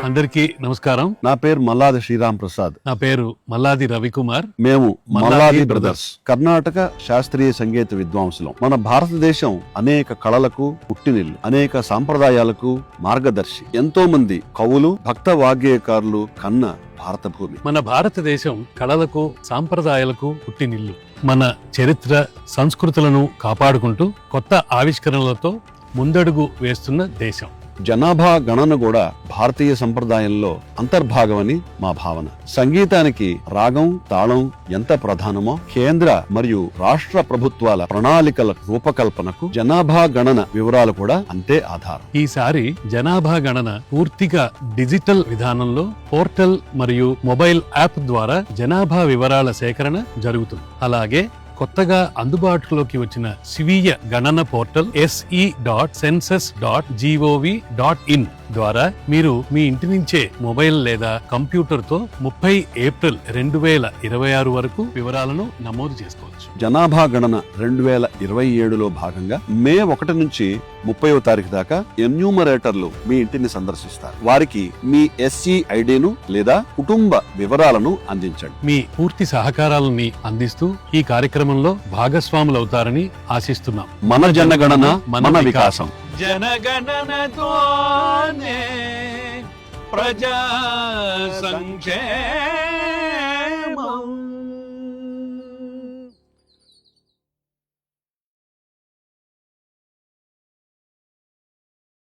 అందరికీ నమస్కారం. నా పేరు మల్లాది శ్రీరామ్ ప్రసాద్. నా పేరు మల్లాది రవికుమార్. మేము మల్లాది బ్రదర్స్. కర్ణాటక శాస్త్రీయ సంగీత విద్వాంసులం. మన భారతదేశం అనేక కళలకు పుట్టినిల్లు, అనేక సాంప్రదాయాలకు మార్గదర్శి. ఎంతో మంది కవులు, భక్త వాగ్గేయకారులు కన్న భారత భూమి. మన భారతదేశం కళలకు, సాంప్రదాయాలకు పుట్టినిల్లు. మన చరిత్ర, సంస్కృతులను కాపాడుకుంటూ కొత్త ఆవిష్కరణలతో ముందడుగు వేస్తున్న దేశం. జనాభా గణన కూడా భారతీయ సంప్రదాయంలో అంతర్భాగమని మా భావన. సంగీతానికి రాగం, తాళం ఎంత ప్రధానమో కేంద్ర మరియు రాష్ట్ర ప్రభుత్వాల ప్రణాళికల రూపకల్పనకు జనాభా గణన వివరాలు కూడా అంతే ఆధారం. ఈసారి జనాభా గణన పూర్తిగా డిజిటల్ విధానంలో పోర్టల్ మరియు మొబైల్ యాప్ ద్వారా జనాభా వివరాల సేకరణ జరుగుతుంది. అలాగే కొత్తగా అందుబాటులోకి వచ్చిన స్వీయ గణన పోర్టల్ se.census.gov.in ద్వారా మీరు మీ ఇంటి నుంచే మొబైల్ లేదా కంప్యూటర్ తో 30 ఏప్రిల్ 2026 వరకు వివరాలను నమోదు చేసుకోవచ్చు. జనాభా గణన 2027లో భాగంగా మే 1 నుంచి 30వ తారీఖు దాకా ఎన్యూమరేటర్లు మీ ఇంటిని సందర్శిస్తారు. వారికి మీ SE ఐడిను లేదా కుటుంబ వివరాలను అందించండి. మీ పూర్తి సహకారాలని అందిస్తూ ఈ కార్యక్రమంలో భాగస్వాములవుతారని ఆశిస్తున్నాం. మన జనగణన మన వికాసం. జనగణనతోనే ప్రజా సంక్షేమం.